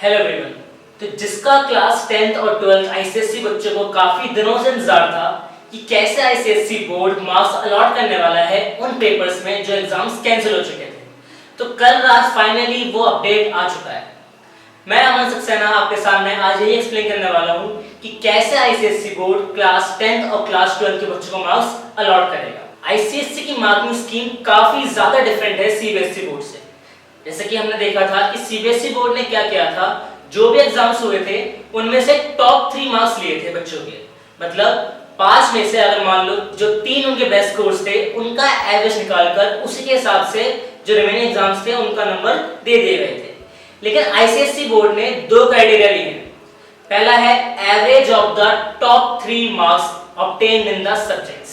Hello everyone. तो जिसका class 10th और 12th आईसीएससी बच्चों को काफी दिनों से इंतजार था कि कैसे आईसीएससी बोर्ड मार्क्स अलॉट करने वाला है उन पेपर्स में जो एग्जाम्स कैंसिल हो चुके थे, तो कल रात फाइनली वो अपडेट आ चुका है। मैं अमन सक्सेना आपके सामने आज यही एक्सप्लेन करने वाला हूँ कि कैसे आईसीएससी बोर्ड क्लास 10th और क्लास 12 के बच्चों को मार्क्स अलॉट करेगा। आईसीएससी की मार्किंग स्कीम काफी ज्यादा डिफरेंट है सीबीएसई बोर्ड से। जैसे कि हमने देखा था कि सीबीएसई बोर्ड ने क्या किया था, जो भी एग्जाम्स हुए थे उनमें से टॉप 3 मार्क्स लिए थे बच्चों के। मतलब 5 में से अगर मान लो जो 3 उनके बेस्ट स्कोर्स थे उनका एवरेज निकालकर उसी के हिसाब से जो रिमेनिंग एग्जाम्स थे उनका नंबर दे दिए गए थे। लेकिन आईसीएसई बोर्ड ने 2 क्राइटेरिया लिए हैं। पहला है average of the top 3 marks obtained in the subjects.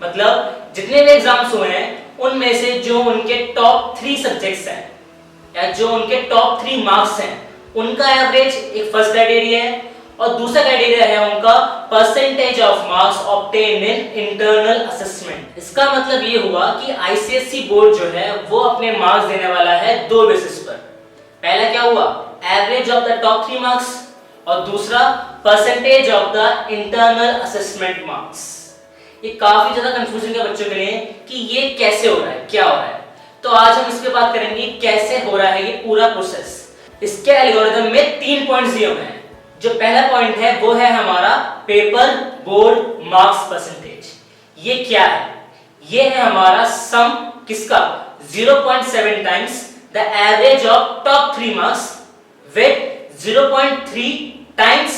मतलब जितने भी एग्जाम्स हुए हैं उनमें से जो उनके टॉप 3 सब्जेक्ट्स हैं या जो उनके टॉप 3 मार्क्स हैं उनका एवरेज एक फर्स्ट क्राइटेरिया है, और दूसरा क्राइटेरिया है उनका percentage of marks obtained in internal assessment. इसका मतलब ये हुआ कि आईसीएसई बोर्ड जो है वो अपने मार्क्स देने वाला है 2 बेसिस पर। पहला क्या हुआ, average of the top 3 marks, और दूसरा percentage of the internal assessment marks. ये काफी ज्यादा कंफ्यूजन है बच्चों के लिए कि ये कैसे हो रहा है, क्या हो रहा है। तो आज हम इस पे बात करेंगे कैसे हो रहा है ये पूरा प्रोसेस। इसके एल्गोरिथम में 3 पॉइंट्स दिए हुए हैं। जो पहला पॉइंट है वो है हमारा पेपर बोर्ड मार्क्स परसेंटेज। ये क्या है? ये है हमारा सम किसका 0.7 times the average of top 3 marks with 0.3 times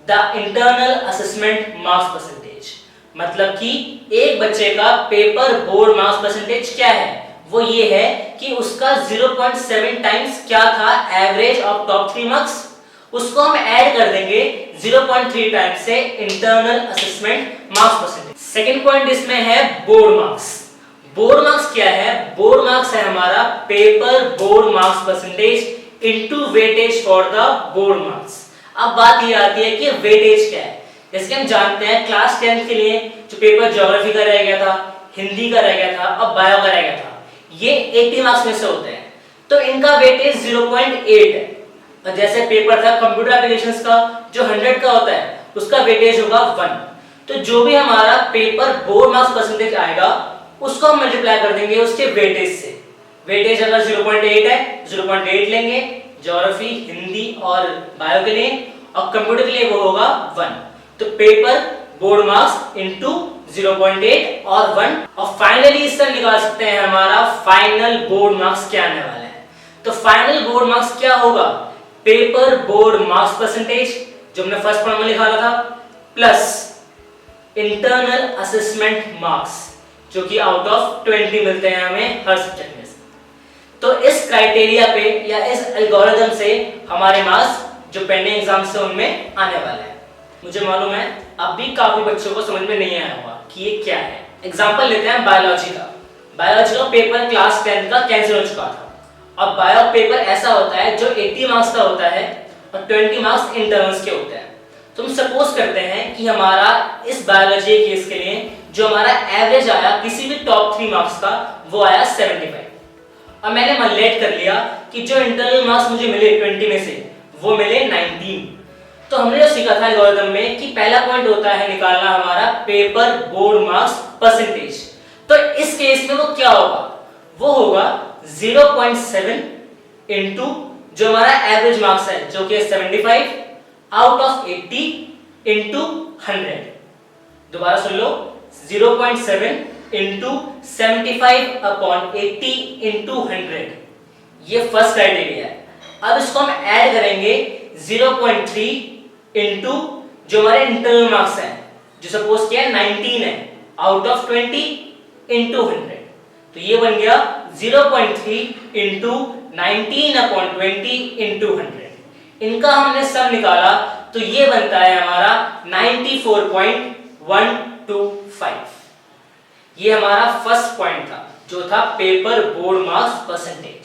the internal assessment marks percentage. मतलब कि एक बच्चे का पेपर बोर्ड मार्क्स परसेंटेज क्या है, वो ये है कि उसका 0.7 टाइम्स क्या था एवरेज ऑफ टॉप 3 मार्क्स, उसको हम ऐड कर देंगे 0.3 टाइम्स से internal assessment marks percentage. Second point इसमें है बोर्ड मार्क्स। बोर्ड मार्क्स क्या है? बोर्ड मार्क्स है हमारा paper board marks percentage into weightage for the board marks. अब बात ये आती है कि वेटेज क्या है। जैसे हम जानते हैं क्लास 10 के लिए जो पेपर ज्योग्राफी का रह गया था, हिंदी का रह गया था और बायो का रह गया था, ये 80 मार्क्स में से होते हैं, तो इनका वेटेज 0.8 है। और जैसे पेपर था कंप्यूटर एप्लीकेशंस का जो 100 का होता है उसका वेटेज होगा 1। तो जो भी हमारा पेपर बोर्ड मार्क्स परसेंटेज आएगा उसको हम मल्टीप्लाई कर देंगे उसके वेटेज से। वेटेज अगर 0.8 है 0.8 लेंगे ज्योग्राफी, हिंदी और बायो के लिए, और कंप्यूटर के लिए वो होगा 1। तो पेपर बोर्ड मार्क्स इनटू 0.8 और 1, और फाइनली इससे निकाल सकते हैं हमारा फाइनल बोर्ड मार्क्स क्या आने वाला है। तो फाइनल बोर्ड मार्क्स क्या होगा, पेपर बोर्ड मार्क्स परसेंटेज जो हमने फर्स्ट पॉइंट में लिखा था प्लस इंटरनल असेसमेंट मार्क्स जो कि आउट ऑफ 20 मिलते हैं हमें हर सब्जेक्ट में से। तो इस क्राइटेरिया पे या इस एल्गोरिथम से हमारे मार्क्स जो पेंडिंग एग्जाम्स है उनमें आने वाले हैं। मुझे मालूम है अब भी काफी बच्चों को समझ में नहीं आया होगा कि ये क्या है। एग्जांपल लेते हैं बायोलॉजी का। बायोलॉजी का पेपर क्लास 10 का कैंसिल हो चुका था, और बायो पेपर ऐसा होता है जो 80 मार्क्स का होता है और 20 मार्क्स इंटरनल्स के होते हैं। तो हम सपोज करते हैं कि हमारा इस बायोलॉजी केस के लिए जो हमारा एवरेज आया किसी भी टॉप 3 मार्क्स का वो आया 75। अब मैंने मल्लेट कर लिया कि जो इंटरनल मार्क्स मुझे मिले 20 में से वो मिले 19। तो हमने जो सीखा था एल्गोरिथम में कि पहला पॉइंट होता है निकालना हमारा पेपर बोर्ड मार्क्स परसेंटेज। तो इस केस में वो क्या होगा, वो होगा 0.7 इनटू जो हमारा एवरेज मार्क्स है जो कि 75 आउट ऑफ 80 इनटू 100। दोबारा सुन लो, 0.7 इनटू 75 अपॉन 80 इनटू 100। ये फर्स्ट क्राइटेरिया है। अब इसको हम ऐड करेंगे 0.3 इनटू जो हमारे इंटरनल मार्क्स हैं जो सपोज किया 19 है आउट ऑफ 20 इनटू 100। तो ये बन गया 0.3 इनटू 19 अपॉन 20 इनटू 100। इनका हमने सम निकाला तो ये बनता है हमारा 94.125। ये हमारा फर्स्ट पॉइंट था जो था paper board marks percentage.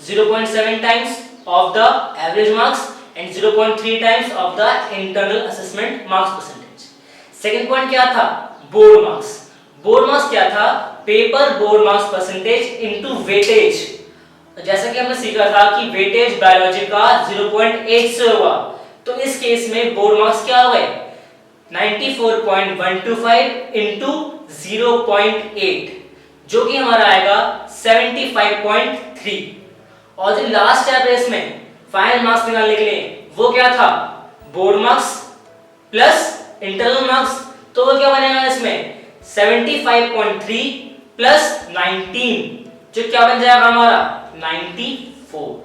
0.7 times of the average marks and 0.3 times of the internal assessment marks percentage. Second point क्या था, बोर्ड मार्क्स। बोर्ड मार्क्स क्या था, paper board marks percentage into weightage तो जैसा कि हमने सीखा था कि वेटेज बायोलॉजी का 0.8 से होगा, तो इस केस में बोर्ड मार्क्स क्या हुए 94.125 इंटू 0.8 जो कि हमारा आएगा 75.3। और जो लास्ट स्टेप है इसमें फाइनल मार्क्स निकालने के लिए वो क्या था board marks plus internal marks, तो वो क्या बनेगा इसमें 75.3 प्लस 19 जो क्या बन जाएगा हमारा 94।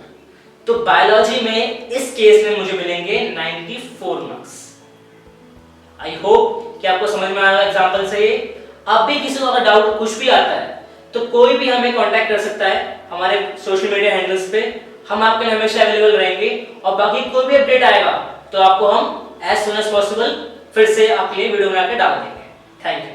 तो बायोलॉजी में इस केस में मुझे मिलेंगे 94 मार्क्स। आई होप कि आपको समझ में आया एग्जांपल से। अब भी किसी को अगर डाउट कुछ भी आता है तो कोई भी हमें कांटेक्ट कर सकता है हमारे सोशल मीडिया हैंडल्स पे, हम आपके लिए हमेशा अवेलेबल रहेंगे। और बाकी कोई भी अपडेट आएगा तो आपको हम एज सुन एज पॉसिबल फिर से आपके लिए वीडियो बना के डाल देंगे। Thank you.